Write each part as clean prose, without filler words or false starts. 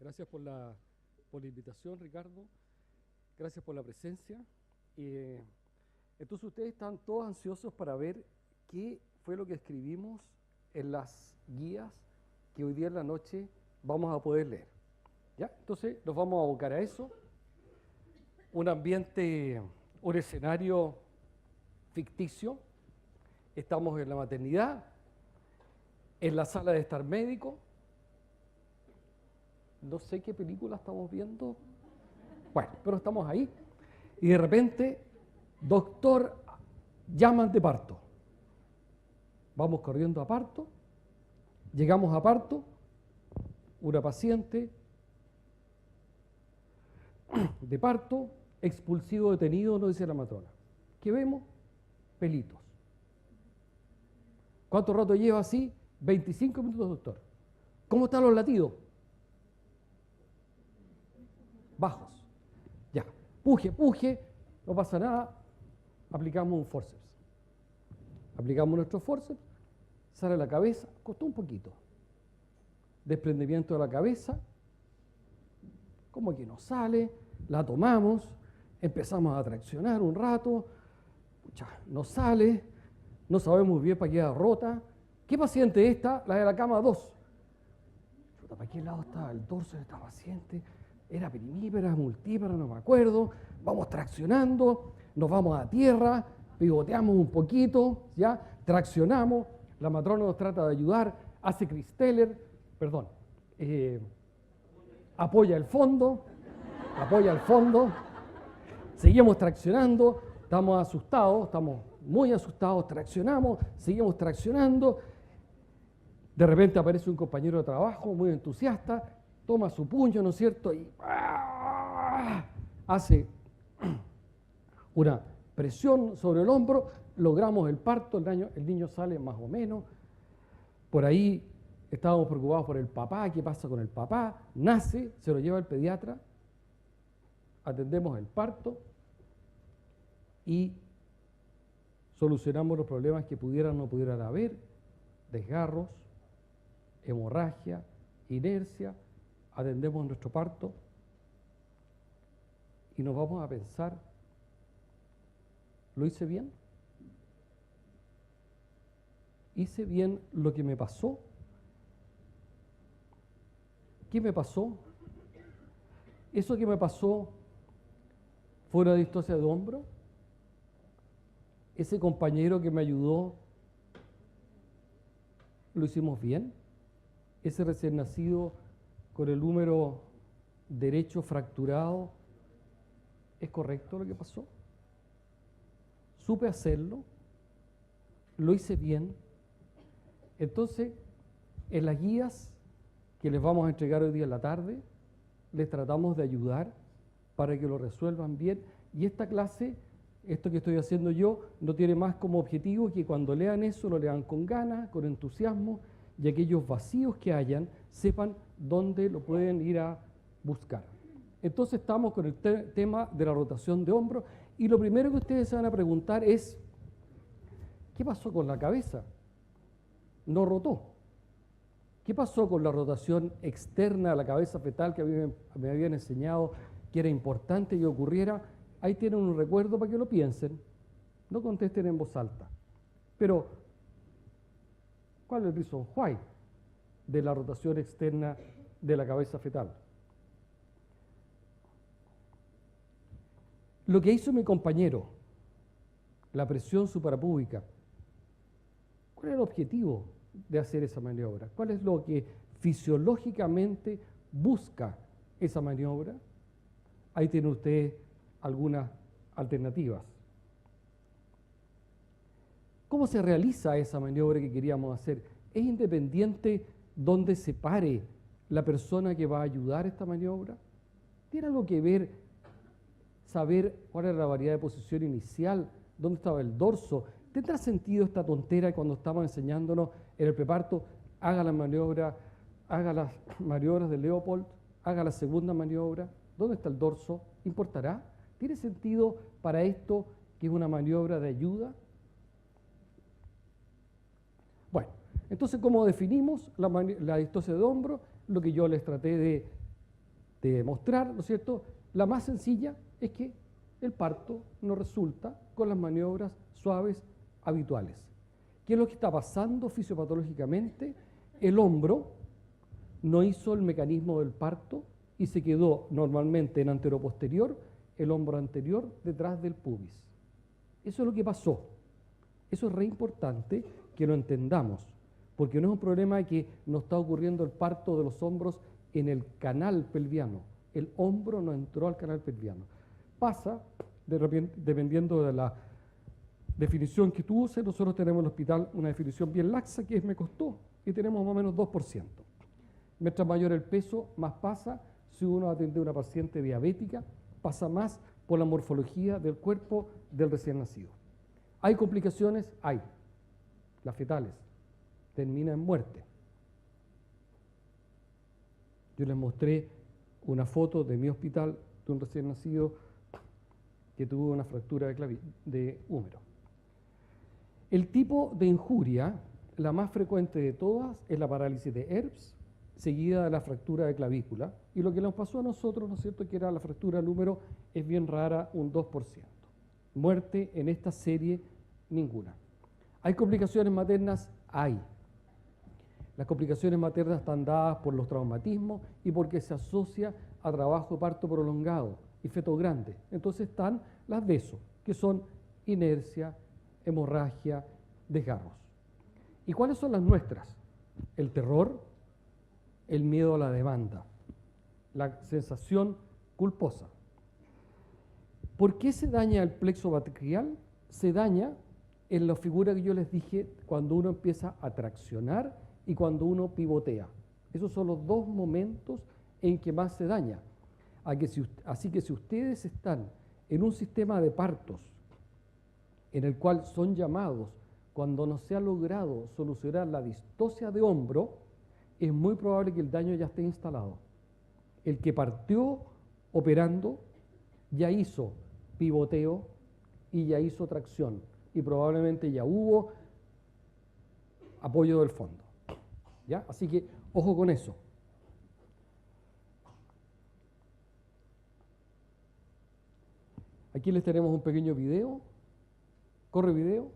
Gracias por la invitación, Ricardo. Gracias por la presencia. Entonces ustedes están todos ansiosos para ver qué fue lo que escribimos en las guías que hoy día en la noche vamos a poder leer. ¿Ya? Entonces nos vamos a abocar a eso. Un ambiente, un escenario ficticio. Estamos en la maternidad, en la sala de estar médico. No sé qué película estamos viendo. Bueno, pero estamos ahí. Y de repente, doctor, llaman de parto. Vamos corriendo a parto. Llegamos a parto. Una paciente de parto, expulsivo detenido, nos dice la matrona. ¿Qué vemos? Pelitos. ¿Cuánto rato lleva así? 25 minutos, doctor. ¿Cómo están los latidos? Bajos. Ya. Puje, puje, no pasa nada. Aplicamos un forceps. Aplicamos nuestro forceps, sale la cabeza, costó un poquito. Desprendimiento de la cabeza, como que no sale, la tomamos, empezamos a traccionar un rato, pucha, no sale, no sabemos bien para qué queda rota. ¿Qué paciente es esta? La de la cama 2. ¿Para qué lado estaba el dorso de esta paciente? Era primípara, multípara, no me acuerdo. Vamos traccionando, nos vamos a tierra, pivoteamos un poquito, ¿ya? Traccionamos, la matrona nos trata de ayudar, hace Christeller, perdón, apoya el fondo, seguimos traccionando, estamos asustados, estamos muy asustados, traccionamos, seguimos traccionando. De repente aparece un compañero de trabajo muy entusiasta, toma su puño, ¿no es cierto? Y hace una presión sobre el hombro, logramos el parto, el niño sale más o menos. Por ahí estábamos preocupados por el papá, ¿qué pasa con el papá? Nace, se lo lleva el pediatra, atendemos el parto y solucionamos los problemas que pudieran o no pudieran haber, desgarros, hemorragia, inercia, atendemos nuestro parto y nos vamos a pensar, ¿lo hice bien? ¿Hice bien lo que me pasó? ¿Qué me pasó? ¿Eso que me pasó fue una distocia de hombro? ¿Ese compañero que me ayudó lo hicimos bien? ¿Ese recién nacido con el húmero derecho fracturado, es correcto lo que pasó? ¿Supe hacerlo? ¿Lo hice bien? Entonces, en las guías que les vamos a entregar hoy día en la tarde, les tratamos de ayudar para que lo resuelvan bien. Y esta clase, esto que estoy haciendo yo, no tiene más como objetivo que cuando lean eso, lo lean con ganas, con entusiasmo, y aquellos vacíos que hayan, sepan dónde lo pueden ir a buscar. Entonces estamos con el tema de la rotación de hombros, y lo primero que ustedes se van a preguntar es, ¿qué pasó con la cabeza? No rotó. ¿Qué pasó con la rotación externa a la cabeza fetal que me habían enseñado que era importante que ocurriera? Ahí tienen un recuerdo para que lo piensen. No contesten en voz alta. Pero, ¿cuál es el reason why de la rotación externa de la cabeza fetal? Lo que hizo mi compañero, la presión suprapúbica, ¿cuál es el objetivo de hacer esa maniobra? ¿Cuál es lo que fisiológicamente busca esa maniobra? Ahí tienen ustedes algunas alternativas. ¿Cómo se realiza esa maniobra que queríamos hacer? ¿Es independiente dónde se pare la persona que va a ayudar a esta maniobra? ¿Tiene algo que ver saber cuál era la variedad de posición inicial? ¿Dónde estaba el dorso? ¿Tendrá sentido esta tontera cuando estamos enseñándonos en el preparto? Haga la maniobra, haga las maniobras de Leopold, haga la segunda maniobra. ¿Dónde está el dorso? ¿Importará? ¿Tiene sentido para esto que es una maniobra de ayuda? Bueno, entonces, ¿cómo definimos la distocia de hombro? Lo que yo les traté de de demostrar, ¿no es cierto? La más sencilla es que el parto no resulta con las maniobras suaves habituales. ¿Qué es lo que está pasando fisiopatológicamente? El hombro no hizo el mecanismo del parto y se quedó normalmente en anteroposterior, el hombro anterior detrás del pubis. Eso es lo que pasó. Eso es re importante que lo entendamos, porque no es un problema de que no está ocurriendo el parto de los hombros en el canal pelviano. El hombro no entró al canal pelviano. Pasa, dependiendo de la definición que tú uses, nosotros tenemos en el hospital una definición bien laxa que es me costó y tenemos más o menos 2%. Mientras mayor el peso, más pasa. Si uno atiende a una paciente diabética, pasa más por la morfología del cuerpo del recién nacido. ¿Hay complicaciones? Hay. Las fetales. Termina en muerte. Yo les mostré una foto de mi hospital de un recién nacido que tuvo una fractura de húmero. El tipo de injuria, la más frecuente de todas, es la parálisis de Erbs, seguida de la fractura de clavícula. Y lo que nos pasó a nosotros, ¿no es cierto?, que era la fractura del húmero, es bien rara, un 2%. Muerte en esta serie, ninguna. ¿Hay complicaciones maternas? Hay. Las complicaciones maternas están dadas por los traumatismos y porque se asocia a trabajo de parto prolongado y feto grande. Entonces están las DESO, que son inercia, hemorragia, desgarros. ¿Y cuáles son las nuestras? El terror, el miedo a la demanda, la sensación culposa. ¿Por qué se daña el plexo braquial? Se daña en la figura que yo les dije cuando uno empieza a traccionar y cuando uno pivotea. Esos son los dos momentos en que más se daña. Así que si ustedes están en un sistema de partos en el cual son llamados cuando no se ha logrado solucionar la distocia de hombro, es muy probable que el daño ya esté instalado. El que partió operando ya hizo pivoteo y ya hizo tracción y probablemente ya hubo apoyo del fondo. ¿Ya? Así que ojo con eso. Aquí les tenemos un pequeño video. Corre video.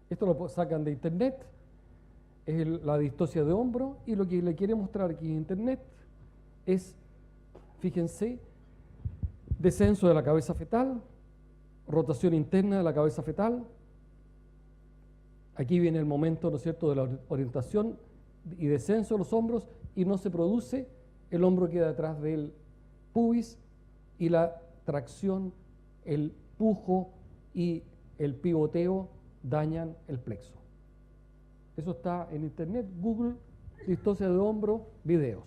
Esto lo sacan de internet, es la distocia de hombro, y lo que le quiere mostrar aquí en internet es, fíjense, descenso de la cabeza fetal, rotación interna de la cabeza fetal. Aquí viene el momento, ¿no es cierto?, de la orientación y descenso de los hombros, y no se produce, el hombro queda atrás del pubis, y la tracción, el pujo y el pivoteo dañan el plexo. Eso está en internet, Google, distocia de hombro, videos.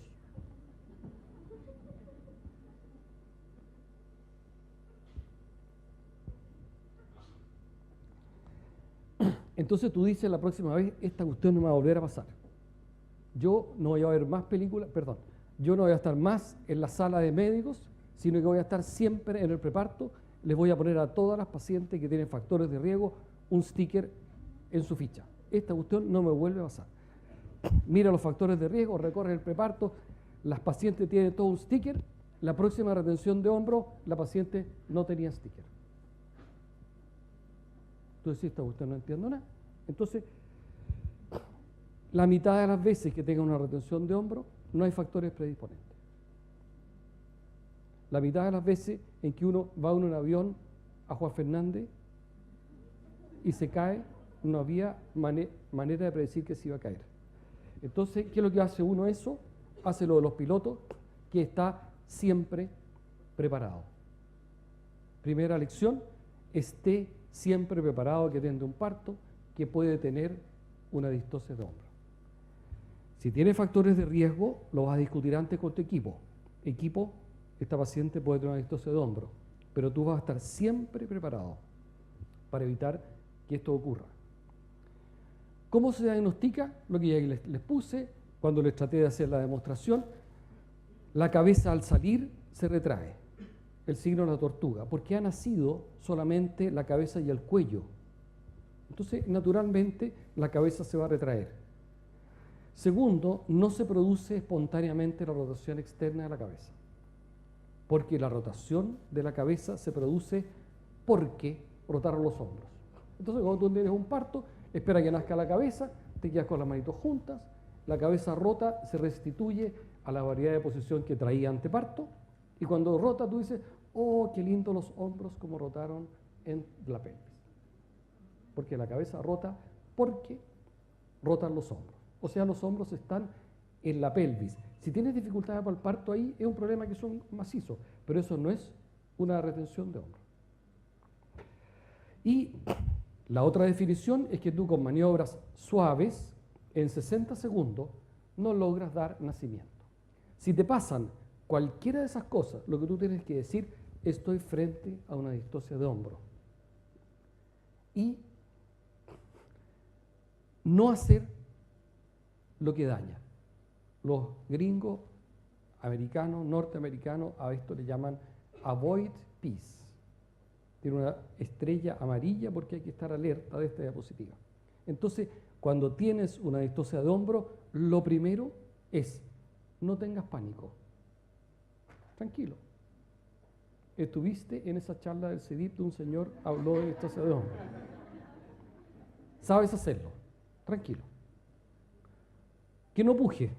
Entonces tú dices la próxima vez, esta cuestión no me va a volver a pasar. Yo no voy a ver más películas, perdón, yo no voy a estar más en la sala de médicos, sino que voy a estar siempre en el preparto. Les voy a poner a todas las pacientes que tienen factores de riesgo un sticker en su ficha. Esta cuestión no me vuelve a pasar. Mira los factores de riesgo, recorre el preparto, las pacientes tienen todo un sticker, la próxima retención de hombro, la paciente no tenía sticker. Entonces, esta cuestión no entiendo nada. Entonces, la mitad de las veces que tenga una retención de hombro, no hay factores predisponentes. La mitad de las veces en que uno va en un avión a Juan Fernández y se cae, no había manera de predecir que se iba a caer. Entonces, ¿qué es lo que hace uno eso? Hace lo de los pilotos, que está siempre preparado. Primera lección, esté siempre preparado que atiende un parto que puede tener una distocia de hombro. Si tiene factores de riesgo, lo vas a discutir antes con tu equipo. Equipo, esta paciente puede tener una distocia de hombro, pero tú vas a estar siempre preparado para evitar que esto ocurra. ¿Cómo se diagnostica? Lo que ya les puse cuando les traté de hacer la demostración. La cabeza al salir se retrae. el signo de la tortuga, porque ha nacido solamente la cabeza y el cuello. Entonces, naturalmente, la cabeza se va a retraer. Segundo, no se produce espontáneamente la rotación externa de la cabeza, porque la rotación de la cabeza se produce porque rotaron los hombros. Entonces, cuando tú tienes un parto, espera que nazca la cabeza, te quedas con las manitos juntas, la cabeza rota, se restituye a la variedad de posición que traía anteparto, y cuando rota tú dices, oh, qué lindo los hombros como rotaron en la pelvis. Porque la cabeza rota porque rotan los hombros. O sea, los hombros están en la pelvis. Si tienes dificultades para el parto ahí, es un problema que son macizos, pero eso no es una retención de hombros. Y la otra definición es que tú con maniobras suaves, en 60 segundos, no logras dar nacimiento. Si te pasan cualquiera de esas cosas, lo que tú tienes que decir, estoy frente a una distocia de hombro. Y no hacer lo que daña. Los gringos, americanos, norteamericanos, a esto le llaman avoid peace. Tiene una estrella amarilla porque hay que estar alerta de esta diapositiva. Entonces, cuando tienes una distocia de hombro, lo primero es, no tengas pánico. Tranquilo. Estuviste en esa charla del CEDIP de un señor habló de distocia de hombro. Sabes hacerlo. Tranquilo. Que no puje,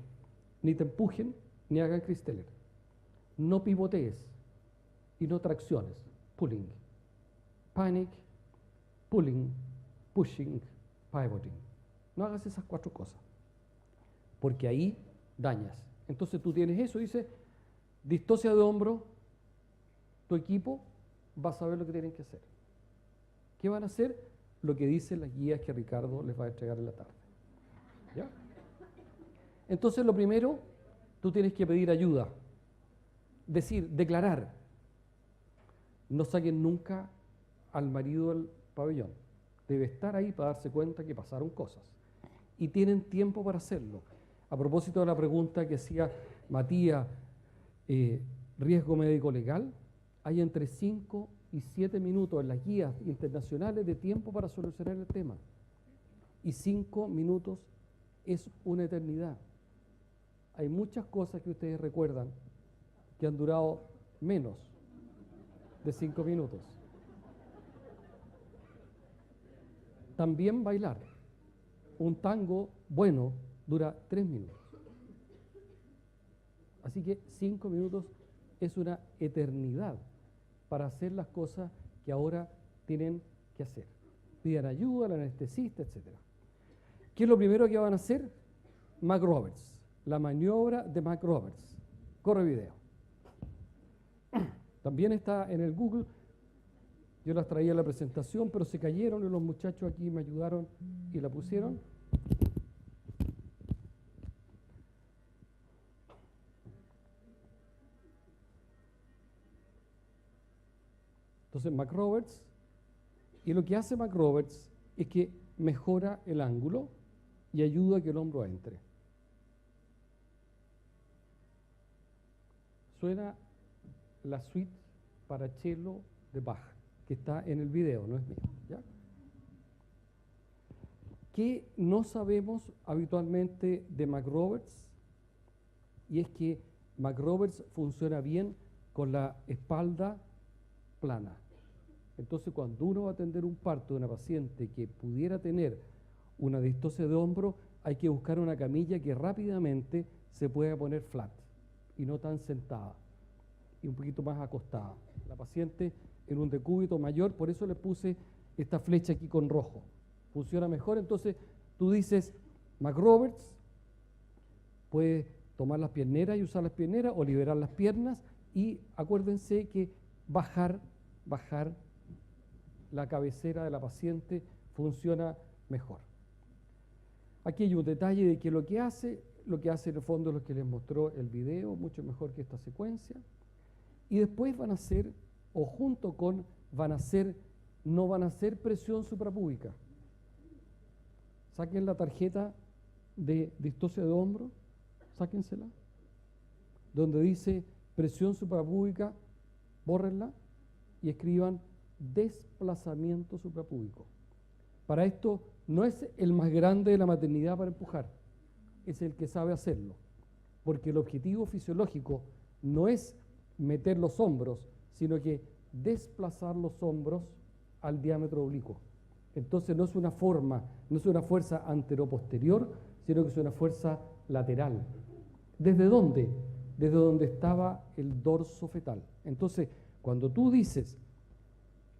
ni te empujen, ni hagan Christeller. No pivotees y no tracciones. Pulling. Panic, pulling, pushing, pivoting. No hagas esas 4 cosas, porque ahí dañas. Entonces tú tienes eso, dice, distocia de hombro, tu equipo va a saber lo que tienen que hacer. ¿Qué van a hacer? Lo que dicen las guías que Ricardo les va a entregar en la tarde. ¿Ya? Entonces lo primero, tú tienes que pedir ayuda. Decir, declarar. No saquen nunca al marido del pabellón. Debe estar ahí para darse cuenta que pasaron cosas. Y tienen tiempo para hacerlo. A propósito de la pregunta que hacía Matías, riesgo médico legal, hay entre 5 y 7 minutos en las guías internacionales de tiempo para solucionar el tema. Y 5 minutos es una eternidad. Hay muchas cosas que ustedes recuerdan que han durado menos de 5 minutos. También bailar. Un tango bueno dura 3 minutos. Así que 5 minutos es una eternidad para hacer las cosas que ahora tienen que hacer. Pidan ayuda al anestesista, etc. ¿Qué es lo primero que van a hacer? McRoberts. La maniobra de McRoberts. Corre video. También está en el Google. Yo las traía a la presentación, pero se cayeron y los muchachos aquí me ayudaron y la pusieron. Entonces McRoberts, y lo que hace McRoberts es que mejora el ángulo y ayuda a que el hombro entre. Suena la suite para cello de Bach, que está en el video, no es mío, ¿ya? ¿Qué no sabemos habitualmente de McRoberts? Y es que McRoberts funciona bien con la espalda plana. Entonces, cuando uno va a atender un parto de una paciente que pudiera tener una distocia de hombro, hay que buscar una camilla que rápidamente se pueda poner flat y no tan sentada y un poquito más acostada. La paciente en un decúbito mayor, por eso le puse esta flecha aquí con rojo. Funciona mejor, entonces tú dices, McRoberts, puede tomar las pierneras y usar las pierneras o liberar las piernas y acuérdense que bajar la cabecera de la paciente funciona mejor. Aquí hay un detalle de que lo que hace en el fondo es lo que les mostró el video, mucho mejor que esta secuencia. Y después van a hacer, o junto con, no van a hacer presión suprapúbica. Saquen la tarjeta de distocia de hombro, sáquensela, donde dice presión suprapúbica bórrenla y escriban desplazamiento suprapúbico. Para esto no es el más grande de la maternidad para empujar, es el que sabe hacerlo, porque el objetivo fisiológico no es meter los hombros, sino que desplazar los hombros al diámetro oblicuo. Entonces no es una forma, no es una fuerza anteroposterior, sino que es una fuerza lateral. ¿Desde dónde? Desde donde estaba el dorso fetal. Entonces, cuando tú dices,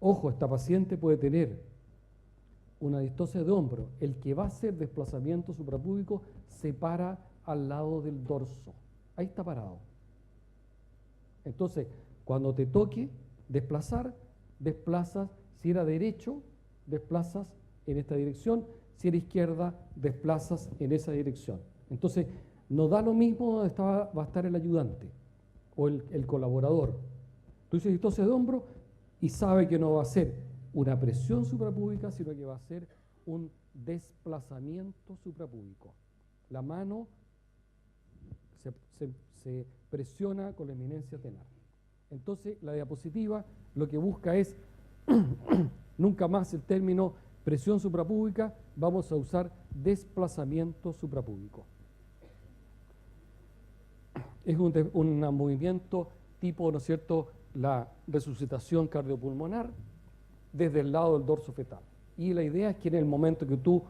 ojo, esta paciente puede tener una distosia de hombro, el que va a hacer desplazamiento suprapúbico se para al lado del dorso. Ahí está parado. Entonces, cuando te toque desplazar, desplazas, si era derecho, desplazas en esta dirección, si era izquierda, desplazas en esa dirección. Entonces, no da lo mismo donde va a estar el ayudante o el colaborador. Tú dices distosia de hombro y sabe que no va a ser una presión suprapúbica, sino que va a ser un desplazamiento suprapúbico. La mano se presiona con la eminencia tenar. Entonces, la diapositiva lo que busca es nunca más el término presión suprapúbica, vamos a usar desplazamiento suprapúbico. Es un movimiento tipo, ¿no es cierto?, la resucitación cardiopulmonar desde el lado del dorso fetal. Y la idea es que en el momento que tú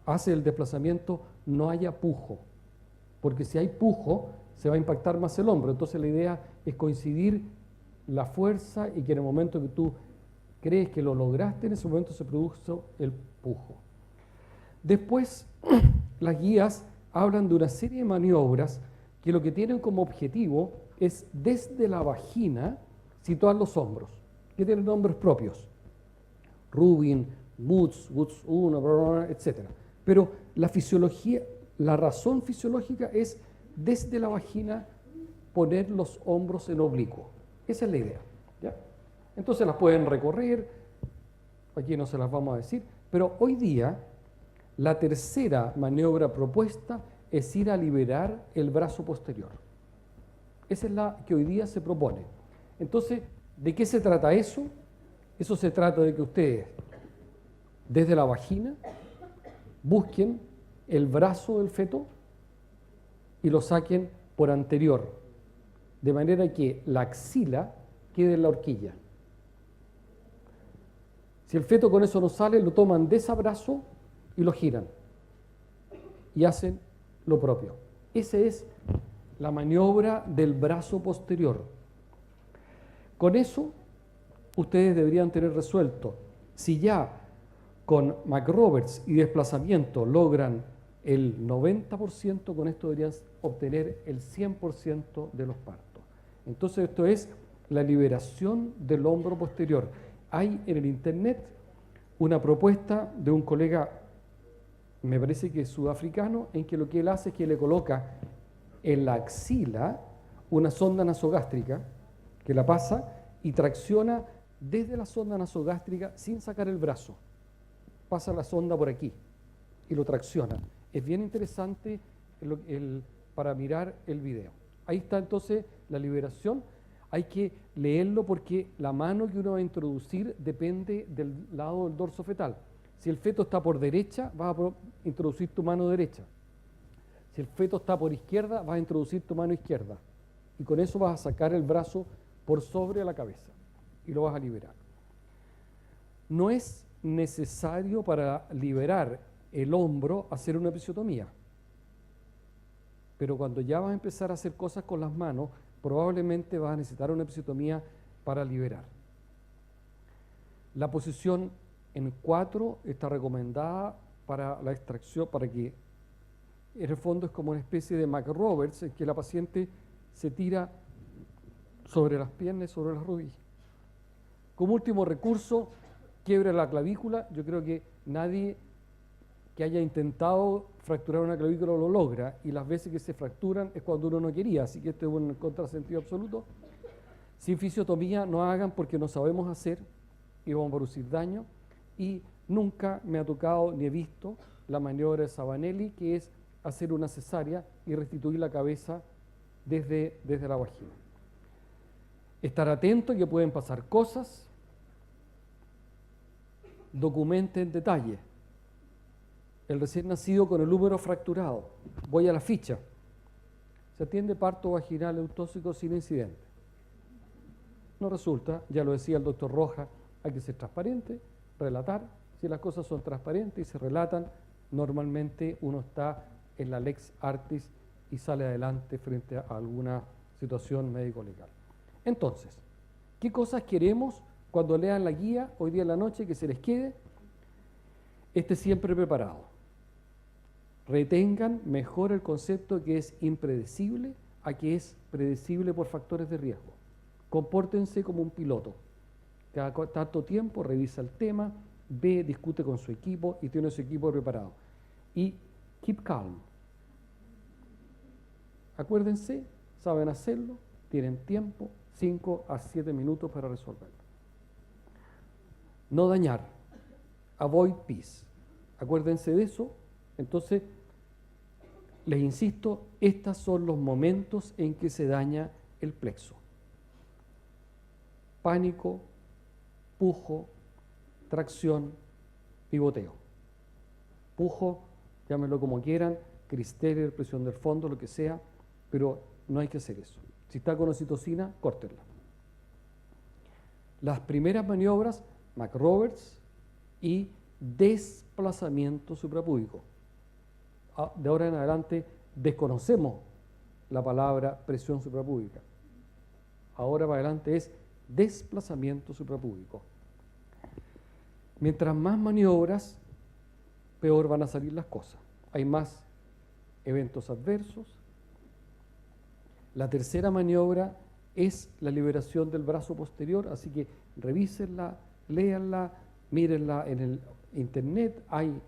haces el desplazamiento no haya pujo, porque si hay pujo se va a impactar más el hombro. Entonces la idea es coincidir la fuerza y que en el momento que tú crees que lo lograste, en ese momento se produjo el pujo. Después, las guías hablan de una serie de maniobras que lo que tienen como objetivo es desde la vagina situar los hombros, que tienen nombres propios. Rubin, Woods 1, etc. Pero la fisiología, la razón fisiológica es desde la vagina poner los hombros en oblicuo. Esa es la idea, ¿ya? Entonces las pueden recorrer, aquí no se las vamos a decir, pero hoy día la tercera maniobra propuesta es ir a liberar el brazo posterior. Esa es la que hoy día se propone. Entonces, ¿de qué se trata eso? Eso se trata de que ustedes, desde la vagina, busquen el brazo del feto y lo saquen por anterior, de manera que la axila quede en la horquilla. Si el feto con eso no sale, lo toman de ese brazo y lo giran y hacen lo propio. Esa es la maniobra del brazo posterior. Con eso, ustedes deberían tener resuelto. Si ya con McRoberts y desplazamiento logran el 90%, con esto deberían obtener el 100% de los partos. Entonces esto es la liberación del hombro posterior. Hay en el internet una propuesta de un colega, me parece que es sudafricano, en que lo que él hace es que le coloca en la axila una sonda nasogástrica que la pasa y tracciona desde la sonda nasogástrica sin sacar el brazo. Pasa la sonda por aquí y lo tracciona. Es bien interesante para mirar el video. Ahí está entonces la liberación. Hay que leerlo porque la mano que uno va a introducir depende del lado del dorso fetal. Si el feto está por derecha, vas a introducir tu mano derecha. Si el feto está por izquierda, vas a introducir tu mano izquierda. Y con eso vas a sacar el brazo por sobre la cabeza y lo vas a liberar. No es necesario para liberar el hombro hacer una episiotomía. Pero cuando ya vas a empezar a hacer cosas con las manos, probablemente vas a necesitar una episiotomía para liberar. La posición en 4 está recomendada para la extracción, para que en el fondo es como una especie de McRoberts, en que la paciente se tira sobre las piernas, sobre las rodillas. Como último recurso, quiebra la clavícula. Yo creo que nadie que haya intentado fracturar una clavícula lo logra, y las veces que se fracturan es cuando uno no quería, así que esto es un contrasentido absoluto. Sin fisiotomía no hagan porque no sabemos hacer y vamos a producir daño, y nunca me ha tocado ni he visto la maniobra de Sabanelli, que es hacer una cesárea y restituir la cabeza desde la vagina. Estar atento que pueden pasar cosas. Documente en detalle. El recién nacido con el útero fracturado. Voy a la ficha. Se atiende parto vaginal eutóxico sin incidente. No resulta, ya lo decía el doctor Rojas, hay que ser transparente, relatar. Si las cosas son transparentes y se relatan, normalmente uno está en la lex artis y sale adelante frente a alguna situación médico-legal. Entonces, ¿qué cosas queremos cuando lean la guía hoy día en la noche que se les quede? Esté siempre preparado. Retengan mejor el concepto que es impredecible a que es predecible por factores de riesgo. Compórtense como un piloto. Cada tanto tiempo revisa el tema, ve, discute con su equipo y tiene su equipo preparado. Y keep calm. Acuérdense, saben hacerlo, tienen tiempo, 5 a 7 minutos para resolverlo. No dañar. Avoid peace. Acuérdense de eso. Entonces, les insisto, estos son los momentos en que se daña el plexo. Pánico, pujo, tracción, pivoteo. Pujo, llámenlo como quieran, Cristeller, presión del fondo, lo que sea, pero no hay que hacer eso. Si está con oxitocina, córtenla. Las primeras maniobras, McRoberts y desplazamiento suprapúbico. De ahora en adelante desconocemos la palabra presión suprapúbica. Ahora para adelante es desplazamiento suprapúbico. Mientras más maniobras, peor van a salir las cosas. Hay más eventos adversos. La tercera maniobra es la liberación del brazo posterior, así que revísenla, léanla, mírenla en el internet, hay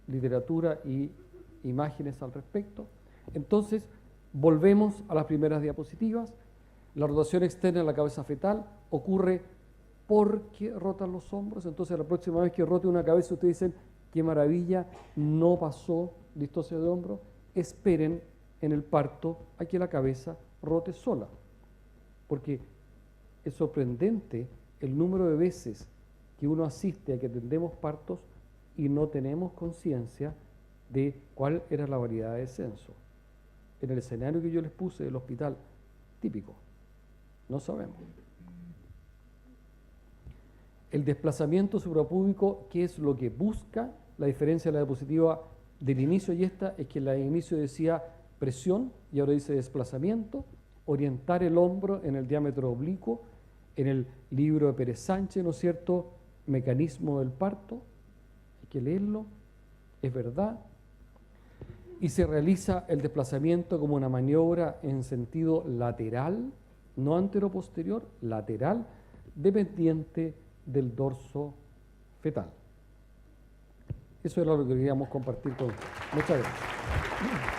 literatura y imágenes al respecto. Entonces, volvemos a las primeras diapositivas. La rotación externa de la cabeza fetal ocurre porque rotan los hombros. Entonces, la próxima vez que rote una cabeza, ustedes dicen, qué maravilla, no pasó distosia de hombro. Esperen en el parto a que la cabeza rote sola, porque es sorprendente el número de veces que uno asiste a que atendemos partos y no tenemos conciencia de cuál era la variedad de descenso. En el escenario que yo les puse del hospital típico, no sabemos. El desplazamiento suprapúbico, ¿qué es lo que busca? La diferencia de la diapositiva del inicio y esta es que la de inicio decía presión y ahora dice desplazamiento, orientar el hombro en el diámetro oblicuo, en el libro de Pérez Sánchez, ¿no es cierto?, Mecanismo del parto, hay que leerlo, es verdad, y se realiza el desplazamiento como una maniobra en sentido lateral, no antero-posterior, lateral, dependiente del dorso fetal. Eso era lo que queríamos compartir con ustedes. Muchas gracias.